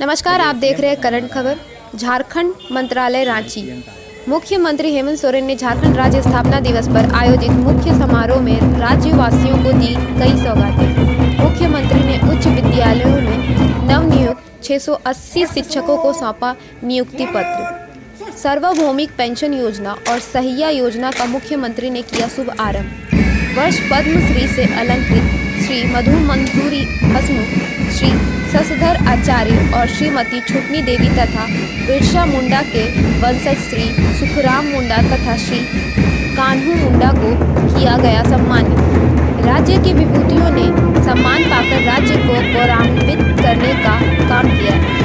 नमस्कार, आप देख रहे हैं करंट खबर। झारखंड मंत्रालय रांची। मुख्यमंत्री हेमंत सोरेन ने झारखंड राज्य स्थापना दिवस पर आयोजित मुख्य समारोह में राज्यवासियों को दी कई सौगातें। मुख्यमंत्री ने उच्च विद्यालयों में नवनियुक्त 680 शिक्षकों को सौंपा नियुक्ति पत्र। सार्वभौमिक पेंशन योजना और सहिया योजना का मुख्यमंत्री ने किया शुभ आरंभ। वर्ष पद्मश्री से अलंकृत श्री मधु मंसूरी हसमुख, श्री शशधर आचार्य और श्रीमती छुटनी देवी तथा बिरसा मुंडा के वंशज श्री सुखराम मुंडा तथा श्री कान्हू मुंडा को किया गया सम्मानित। राज्य की विभूतियों ने सम्मान पाकर राज्य को गौरवान्वित करने का काम किया है।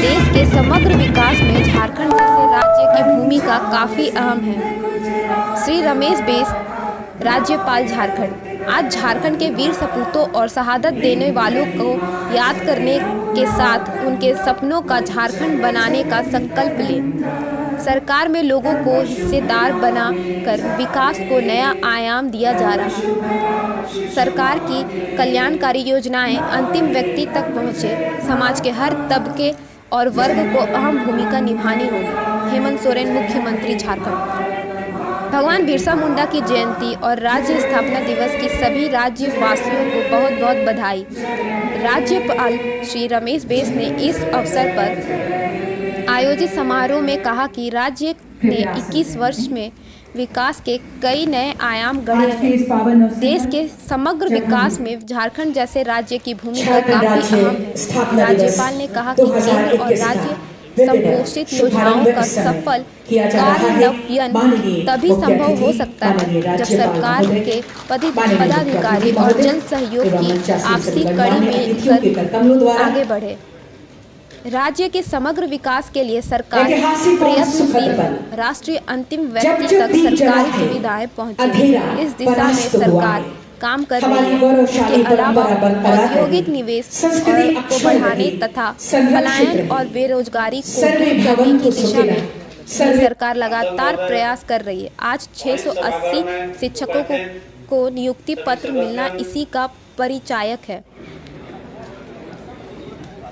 देश के समग्र विकास में झारखंड जैसे राज्य की भूमिका काफ़ी अहम है। श्री रमेश बैस, राज्यपाल झारखंड। आज झारखंड के वीर सपूतों और शहादत देने वालों को याद करने के साथ उनके सपनों का झारखंड बनाने का संकल्प लें। सरकार में लोगों को हिस्सेदार बनाकर विकास को नया आयाम दिया जा रहा है। सरकार की कल्याणकारी योजनाएं अंतिम व्यक्ति तक पहुंचे। समाज के हर तबके और वर्ग को अहम भूमिका निभानी होगी। हेमंत सोरेन, मुख्यमंत्री झारखंड। भगवान बिरसा मुंडा की जयंती और राज्य स्थापना दिवस की सभी राज्यवासियों को बहुत बहुत बधाई। राज्यपाल श्री रमेश बैस ने इस अवसर पर आयोजित समारोह में कहा कि राज्य ने 21 वर्ष में विकास के कई नए आयाम गढ़े हैं। देश के समग्र विकास में झारखंड जैसे राज्य की भूमिका काफी अहम है। राज्यपाल ने कहा कि केंद्र और राज्य संपोषित योजनाओं का सफल कार्यान्वयन तभी संभव हो सकता है जब सरकार के पदाधिकारी और जन सहयोग की आपसी कड़ी में मिलकर आगे बढ़े। राज्य के समग्र विकास के लिए सरकार प्रयत्नशील है। राष्ट्रीय अंतिम व्यक्ति तक सरकारी सुविधाएं पहुंचे, इस दिशा में सरकार काम कर रही है। इसके अलावा औद्योगिक निवेश को बढ़ाने तथा पलायन और बेरोजगारी को दूर करने की दिशा में सरकार लगातार प्रयास कर रही है। आज 680 शिक्षकों को नियुक्ति पत्र मिलना इसी का परिचायक है।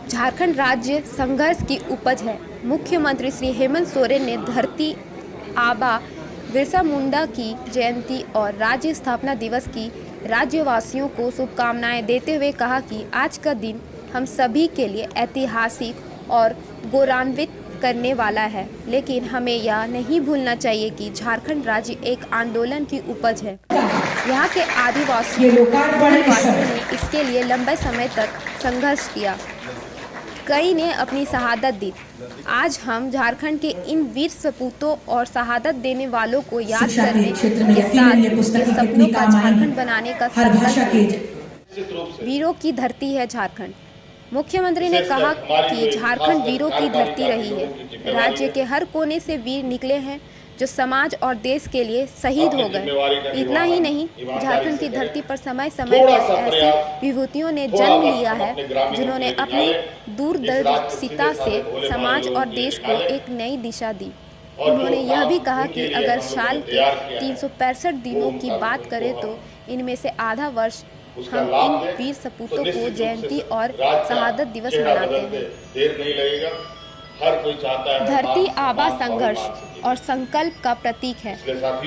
झारखंड राज्य संघर्ष की उपज है। मुख्यमंत्री श्री हेमंत सोरेन ने धरती आबा बिरसा मुंडा की जयंती और राज्य स्थापना दिवस की राज्यवासियों को शुभकामनाएं देते हुए कहा कि आज का दिन हम सभी के लिए ऐतिहासिक और गौरवान्वित करने वाला है, लेकिन हमें यह नहीं भूलना चाहिए कि झारखंड राज्य एक आंदोलन की उपज है। यहाँ के आदिवासियों ने इसके लिए लंबे समय तक संघर्ष किया। कई ने अपनी शहादत दी। आज हम झारखंड के इन वीर सपूतों और शहादत देने वालों को याद करने के साथ उनके सपनों का झारखंड बनाने का संकल्प लें। वीरों की धरती है झारखंड। मुख्यमंत्री ने कहा कि झारखंड वीरों की धरती रही है। राज्य के हर कोने से वीर निकले हैं जो समाज और देश के लिए शहीद हो गए। इतना ही नहीं, झारखंड की धरती पर समय समय पर ऐसी विभूतियों ने जन्म लिया है जिन्होंने अपनी दूरदर्शिता से समाज और देश को एक नई दिशा दी। उन्होंने यह भी कहा कि अगर साल के 365 दिनों की बात करें तो इनमें से आधा वर्ष हम इन वीर सपूतों को जयंती और शहादत दिवस मनाते हैं। धरती आबा संघर्ष और संकल्प का प्रतीक है।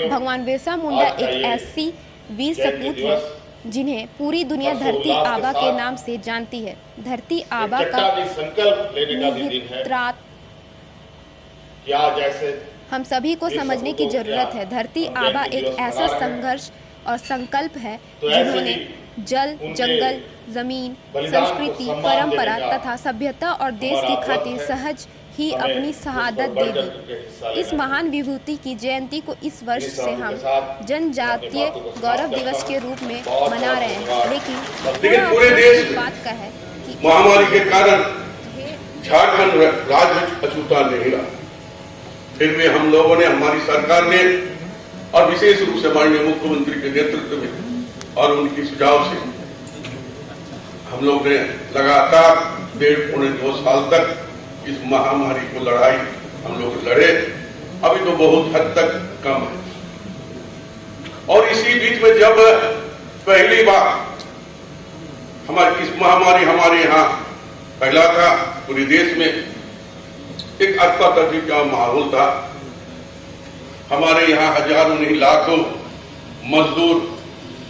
भगवान बिरसा मुंडा एक ऐसी वीर सपूत है जिन्हें पूरी दुनिया धरती आबा के नाम से जानती है। धरती आबा का निहितार्थ हम सभी को समझने की जरूरत है। धरती आबा एक ऐसा संघर्ष और संकल्प है जिन्होंने जल, जंगल, जमीन, संस्कृति, परंपरा तथा सभ्यता और देश की खातिर सहज ही अपनी शहादत दे दी। इस महान विभूति की जयंती को इस वर्ष से हम जनजातीय गौरव दिवस के रूप में मना रहे हैं, लेकिन पूरे देश बात का है कि महामारी के कारण झारखंड राज्य अछूता नहीं रहा। फिर भी हम लोगों ने, हमारी सरकार ने और विशेष रूप से माननीय मुख्यमंत्री के नेतृत्व में और उनकी सुझाव से हम लोग ने लगातार 1.5-2 साल तक इस महामारी को लड़ाई हम लोग लड़े। अभी तो बहुत हद तक कम है। और इसी बीच में जब पहली बार हमारी इस महामारी हमारे यहाँ फैला था। पूरे देश में एक अफरा-तफरी का माहौल था। हमारे यहाँ हजारों नहीं लाखों मजदूर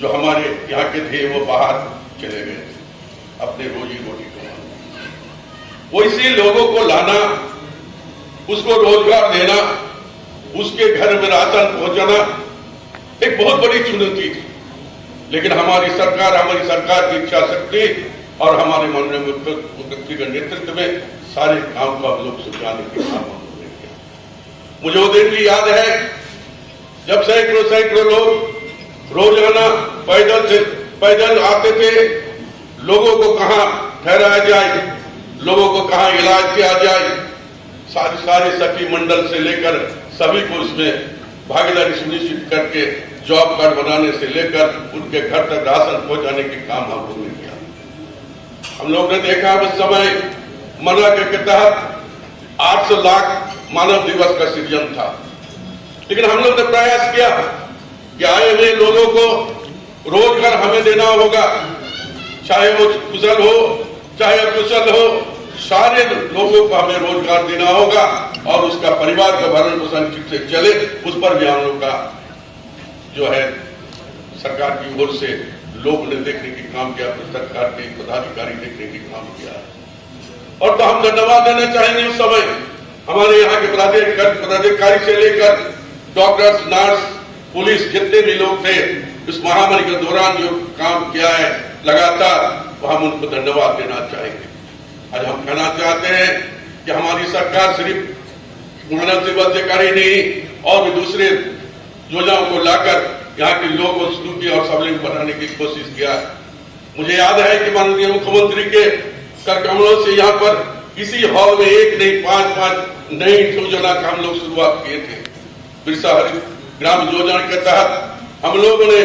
जो हमारे यहाँ के थे वो बाहर चले गए अपने रोजी रोटी को। वैसे लोगों को लाना, उसको रोजगार देना, उसके घर में राशन पहुंचाना एक बहुत बड़ी चुनौती थी। लेकिन हमारी सरकार की इच्छा शक्ति और हमारे माननीय मुख्यमंत्री के नेतृत्व में सारे काम को हम लोग सुलझाने के काम हमने किया। मुझे वो दिन भी याद है जब सैकड़ों लोग रोजाना पैदल आते थे। लोगों को कहां ठहराया जाए, लोगों को कहां इलाज किया जाए, सारे सखी मंडल से लेकर सभी को इसमें भागीदारी सुनिश्चित करके जॉब कार्ड बनाने से लेकर उनके घर तक राशन पहुंचाने के काम हम लोगों ने किया। हम लोग ने देखा उस समय मनरेगा के तहत 800 लाख मानव दिवस का सृजन था। लेकिन हम लोग ने प्रयास किया कि आए हुए लोगों को रोजगार हमें देना होगा, चाहे वो कुशल हो चाहे अकुशल हो, सारे लोगों को हमें रोजगार देना होगा और उसका परिवार का भरण पोषण ठीक से चले, उस पर भी हम लोग का जो है सरकार की ओर से लोग ने देखने की काम किया, सरकार के पदाधिकारी देखने की काम किया। और तो हम धन्यवाद देना चाहेंगे उस समय हमारे यहाँ के पदाधिकारी से लेकर डॉक्टर्स, नर्स, पुलिस, जितने भी लोग थे इस महामारी के दौरान जो काम किया है लगातार, वो हम उनको धन्यवाद देना चाहेंगे। आज हम कहना चाहते हैं कि हमारी सरकार सिर्फ गुणवत्ता दिवस अधिकारी नहीं और भी दूसरे योजनाओं को लाकर यहाँ के लोगों को सुखी और सबलीन बनाने की कोशिश किया। मुझे याद है कि माननीय मुख्यमंत्री के कर कमलों से यहाँ पर इसी हॉल में एक नहीं 5 नई योजना का हम लोग शुरुआत किए थे। बिरसा हरित ग्राम योजना के तहत हम लोगों ने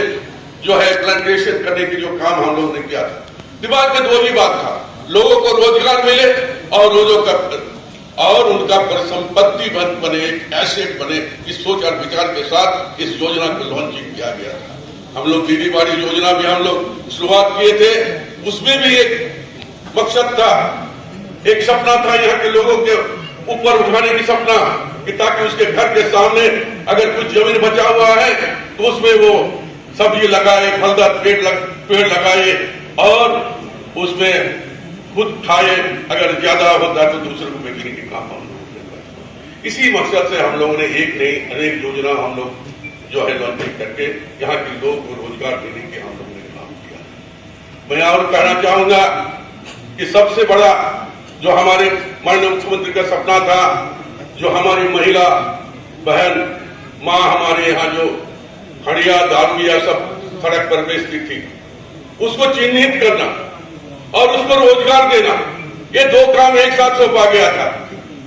जो है प्लांटेशन करने की जो काम हम लोगों ने किया था। दिमाग में दो ही बात था, लोगों को रोजगार मिले और उनका परिसंपत्ति बने, एक एसेट बने। इस सोच और विचार के साथ इस योजना को लॉन्चिंग किया गया था। हम लोग दीदी बाड़ी योजना भी हम लोग शुरुआत किए थे। उसमें भी एक मकसद था, एक सपना था यहाँ के लोगों के ऊपर उठाने की सपना कि ताकि उसके घर के सामने अगर कुछ जमीन बचा हुआ है तो उसमें वो सब्जी लगाए, फलदार पेड़ लगाए और उसमें खुद खाए, अगर ज्यादा होता है तो दूसरे को बेचने के काम हम लोग। इसी मकसद से हम लोगों ने एक नहीं अनेक योजना हम लोग जो है लॉन्चिंग करके यहाँ के लोगों को रोजगार देने के हम लोगों ने काम किया। मैं और कहना चाहूंगा कि सबसे बड़ा जो हमारे माननीय मुख्यमंत्री का सपना था, जो हमारी महिला बहन माँ हमारे यहाँ जो खड़िया दारुया सब सड़क पर बेचती थी, उसको चिन्हित करना और उसको रोजगार देना, ये दो काम एक साथ सौंपा गया था।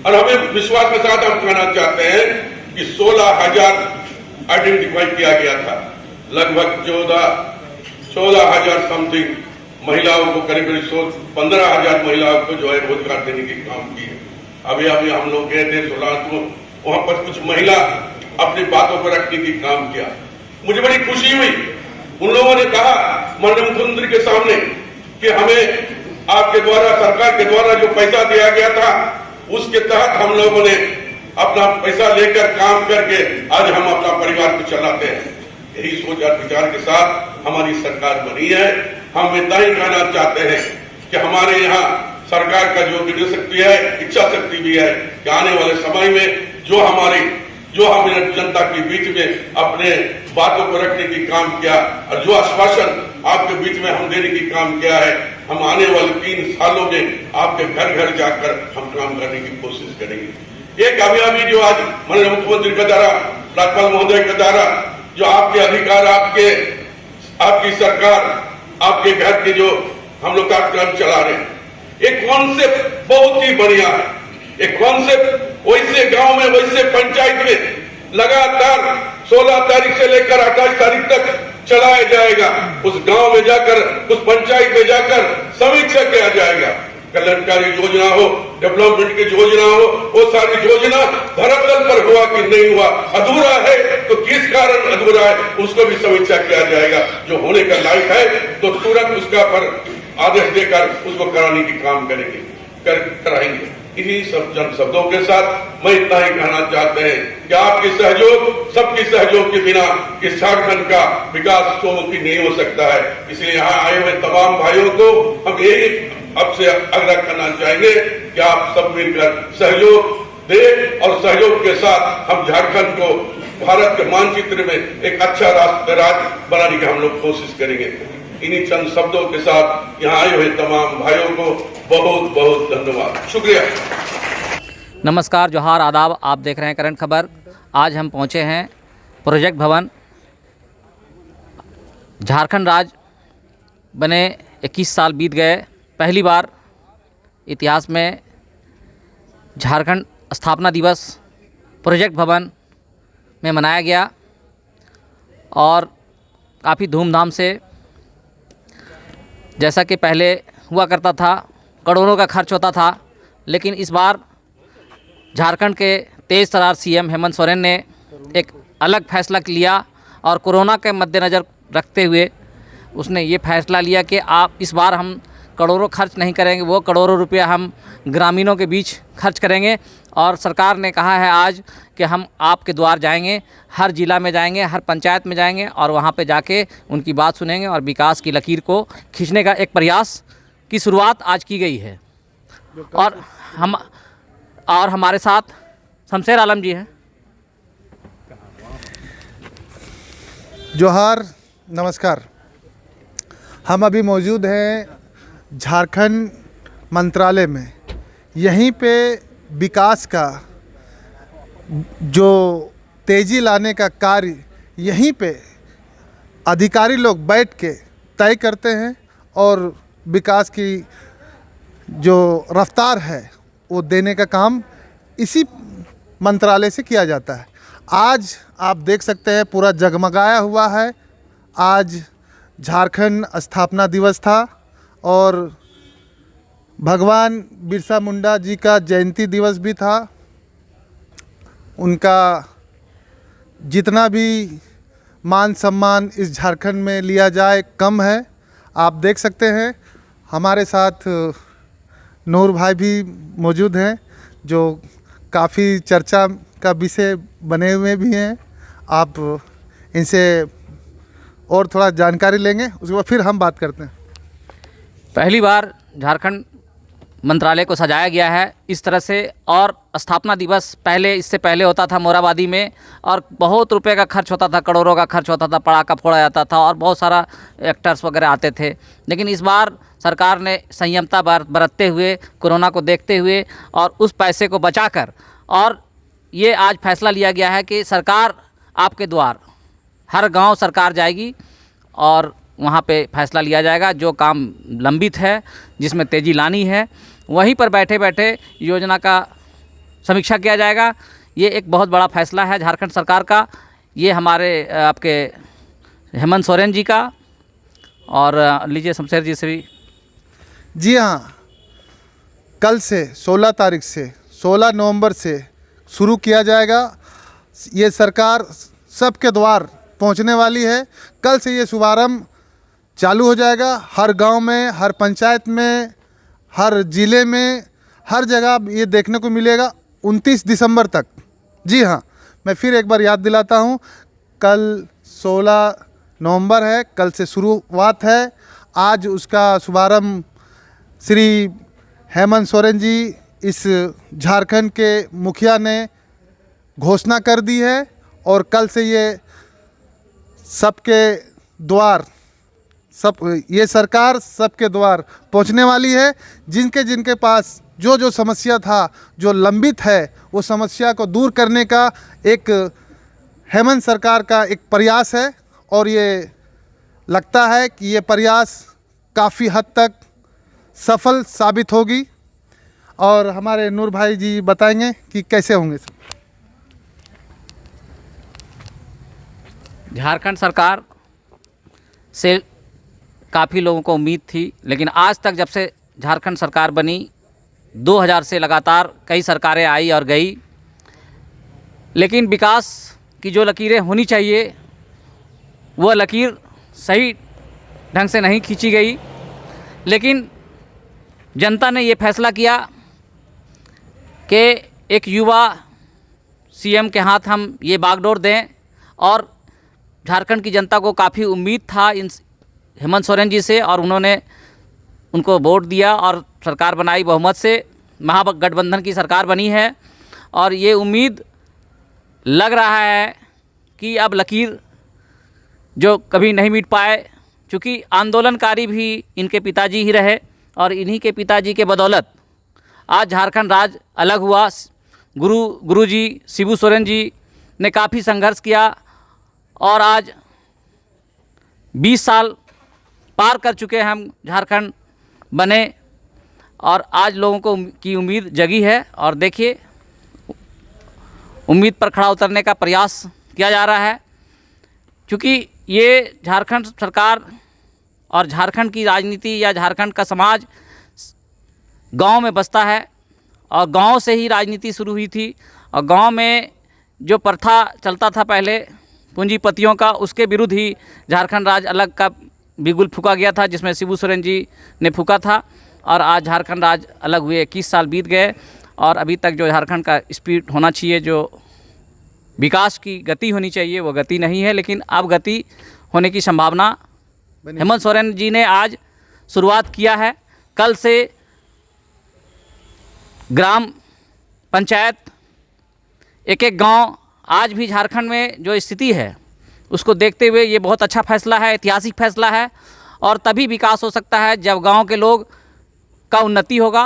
और हमें विश्वास के साथ हम कहना चाहते हैं कि 16,000 आइडेंटिफाई किया गया था। लगभग 14,000 समथिंग महिलाओं को, करीब 15,000 महिलाओं को जो है रोजगार देने की काम की है। अभी हम लोग गए थे 16 को, वहां पर कुछ महिला अपनी बातों पर रखने की काम किया। मुझे बड़ी खुशी हुई। उन लोगों ने कहा माननीय मुख्यमंत्री के सामने कि हमें आपके द्वारा, सरकार के द्वारा जो पैसा दिया गया था उसके तहत हम लोगों ने अपना पैसा लेकर काम करके आज हम अपना परिवार को चलाते हैं। यही सोच और विचार के साथ हमारी सरकार बनी है। हम इतना ही कहना चाहते हैं कि हमारे यहाँ सरकार का जो विजय शक्ति है, इच्छा शक्ति भी है कि आने वाले समय में जो हमने जनता के बीच में अपने बातों को रखने की काम किया और जो आश्वासन आपके बीच में हम देने की काम किया है, हम आने वाले 3 सालों में आपके घर घर जाकर हम काम करने की कोशिश करेंगे। एक अभी जो आज माननीय मुख्यमंत्री के द्वारा, राज्यपाल महोदय के द्वारा जो आपके अधिकार, आपकी सरकार, आपके घर के जो हम लोग कार्यक्रम चला रहे हैं, एक कॉन्सेप्ट बहुत ही बढ़िया है। एक कॉन्सेप्ट वैसे गांव में, वैसे पंचायत में लगातार 16 तारीख से लेकर 28 तारीख तक चलाया जाएगा। उस गांव में जाकर, उस पंचायत में जाकर समीक्षा किया जाएगा। कल्याणकारी योजना हो, डेवलपमेंट की योजना हो, वो सारी योजना धरातल पर हुआ कि नहीं हुआ, अधूरा है तो किस कारण अधूरा है, उसको भी समीक्षा किया जाएगा। जो होने का लायक है तो तुरंत उसका पर आदेश देकर उसको कराने की काम करेंगे। कराएंगे। इन्हीं सब जन शब्दों के साथ मैं इतना ही कहना चाहते हैं कि आपकी सहयोग, सबकी सहयोग के बिना इस झारखंड का विकास की नहीं हो सकता है। इसलिए यहाँ आए हुए तमाम भाइयों को हम यही अब से आग्रह करना चाहेंगे कि आप सब मिलकर सहयोग दें और सहयोग के साथ हम झारखंड को भारत के मानचित्र में एक अच्छा राज्य बनाने की हम लोग कोशिश करेंगे। इन्हीं चंद शब्दों के साथ यहाँ आए हुए तमाम भाइयों को बहुत बहुत धन्यवाद, शुक्रिया। नमस्कार, जोहार, आदाब। आप देख रहे हैं करंट खबर। आज हम पहुंचे हैं प्रोजेक्ट भवन। झारखंड राज्य बने 21 साल बीत गए। पहली बार इतिहास में झारखंड स्थापना दिवस प्रोजेक्ट भवन में मनाया गया और काफ़ी धूमधाम से, जैसा कि पहले हुआ करता था, करोड़ों का खर्च होता था, लेकिन इस बार झारखंड के तेज तर्रार सीएम हेमंत सोरेन ने एक अलग फैसला लिया और कोरोना के मद्देनज़र रखते हुए उसने ये फैसला लिया कि आप इस बार हम करोड़ों खर्च नहीं करेंगे, वो करोड़ों रुपया हम ग्रामीणों के बीच खर्च करेंगे। और सरकार ने कहा है आज कि हम आपके द्वार जाएंगे, हर ज़िला में जाएंगे, हर पंचायत में जाएंगे और वहाँ पे जाके उनकी बात सुनेंगे और विकास की लकीर को खींचने का एक प्रयास की शुरुआत आज की गई है। और हमारे साथ शमशेर आलम जी हैं। जोहार, नमस्कार। हम अभी मौजूद हैं झारखंड मंत्रालय में। यहीं पे विकास का जो तेज़ी लाने का कार्य यहीं पे अधिकारी लोग बैठ के तय करते हैं और विकास की जो रफ्तार है वो देने का काम इसी मंत्रालय से किया जाता है। आज आप देख सकते हैं पूरा जगमगाया हुआ है। आज झारखंड स्थापना दिवस था और भगवान बिरसा मुंडा जी का जयंती दिवस भी था। उनका जितना भी मान सम्मान इस झारखंड में लिया जाए कम है। आप देख सकते हैं हमारे साथ नूर भाई भी मौजूद हैं जो काफ़ी चर्चा का विषय बने हुए भी हैं। आप इनसे और थोड़ा जानकारी लेंगे, उसके बाद फिर हम बात करते हैं। पहली बार झारखंड मंत्रालय को सजाया गया है इस तरह से। और स्थापना दिवस पहले, इससे पहले होता था मोराबादी में और बहुत रुपए का खर्च होता था, करोड़ों का खर्च होता था, पड़ाका फोड़ा जाता था और बहुत सारा एक्टर्स वगैरह आते थे। लेकिन इस बार सरकार ने संयमता बरतते हुए, कोरोना को देखते हुए और उस पैसे को बचाकर, और ये आज फैसला लिया गया है कि सरकार आपके द्वार, हर गांव सरकार जाएगी और वहाँ पे फैसला लिया जाएगा। जो काम लंबित है, जिसमें तेज़ी लानी है, वहीं पर बैठे बैठे योजना का समीक्षा किया जाएगा। ये एक बहुत बड़ा फैसला है झारखंड सरकार का। ये हमारे आपके हेमंत सोरेन जी का। और लीजिए शमशेर जी से भी। जी हाँ, कल से 16 तारीख से 16 नवंबर से शुरू किया जाएगा। ये सरकार सबके द्वार पहुंचने वाली है। कल से ये शुभारंभ चालू हो जाएगा। हर गांव में, हर पंचायत में, हर ज़िले में, हर जगह ये देखने को मिलेगा 29 दिसंबर तक। जी हाँ, मैं फिर एक बार याद दिलाता हूँ, कल 16 नवंबर है, कल से शुरुआत है। आज उसका शुभारंभ श्री हेमंत सोरेन जी, इस झारखंड के मुखिया ने घोषणा कर दी है और कल से ये सबके द्वार, ये सरकार सबके द्वार पहुंचने वाली है। जिनके जिनके पास जो जो समस्या था, जो लंबित है, वो समस्या को दूर करने का एक हेमंत सरकार का एक प्रयास है और ये लगता है कि ये प्रयास काफ़ी हद तक सफल साबित होगी। और हमारे नूर भाई जी बताएंगे कि कैसे होंगे। झारखंड सरकार से काफ़ी लोगों को उम्मीद थी, लेकिन आज तक जब से झारखंड सरकार बनी, 2000 से लगातार कई सरकारें आई और गई, लेकिन विकास की जो लकीरें होनी चाहिए वो लकीर सही ढंग से नहीं खींची गई। लेकिन जनता ने ये फैसला किया कि एक युवा सीएम के हाथ हम ये बागडोर दें, और झारखंड की जनता को काफ़ी उम्मीद था इन हेमंत सोरेन जी से, और उन्होंने उनको वोट दिया और सरकार बनाई बहुमत से, महागठबंधन की सरकार बनी है। और ये उम्मीद लग रहा है कि अब लकीर जो कभी नहीं मिट पाए, चूँकि आंदोलनकारी भी इनके पिताजी ही रहे, और इन्हीं के पिताजी के बदौलत आज झारखंड राज्य अलग हुआ। गुरुजी शिबू सोरेन जी ने काफ़ी संघर्ष किया, और आज 20 साल पार कर चुके हैं हम झारखंड बने, और आज लोगों को की उम्मीद जगी है। और देखिए, उम्मीद पर खड़ा उतरने का प्रयास किया जा रहा है, क्योंकि ये झारखंड सरकार और झारखंड की राजनीति या झारखंड का समाज गांव में बसता है, और गांव से ही राजनीति शुरू हुई थी। और गांव में जो प्रथा चलता था पहले पूंजीपतियों का, उसके विरुद्ध ही झारखंड राज्य अलग का बिगुल फूका गया था, जिसमें शिबू सोरेन जी ने फूका था। और आज झारखंड राज्य अलग हुए 21 साल बीत गए, और अभी तक जो झारखंड का स्पीड होना चाहिए, जो विकास की गति होनी चाहिए, वो गति नहीं है। लेकिन अब गति होने की संभावना हेमंत सोरेन जी ने आज शुरुआत किया है। कल से ग्राम पंचायत, एक एक गांव, आज भी झारखंड में जो स्थिति है उसको देखते हुए ये बहुत अच्छा फैसला है, ऐतिहासिक फैसला है। और तभी विकास हो सकता है जब गांव के लोग का उन्नति होगा।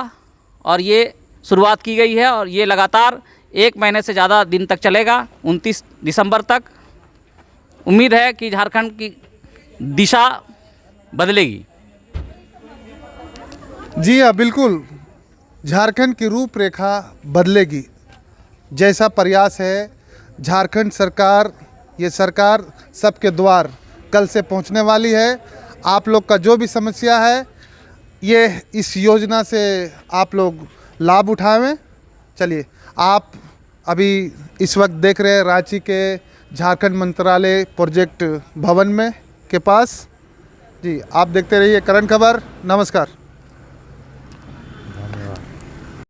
और ये शुरुआत की गई है, और ये लगातार 1 महीने से ज़्यादा दिन तक चलेगा, 29 दिसंबर तक। उम्मीद है कि झारखंड की दिशा बदलेगी। जी हाँ, बिल्कुल झारखंड की रूपरेखा बदलेगी। जैसा प्रयास है झारखंड सरकार, ये सरकार सबके द्वार कल से पहुंचने वाली है। आप लोग का जो भी समस्या है, ये इस योजना से आप लोग लाभ उठाएं। चलिए, आप अभी इस वक्त देख रहे हैं रांची के झारखंड मंत्रालय प्रोजेक्ट भवन में के पास। जी, आप देखते रहिए करण खबर। नमस्कार।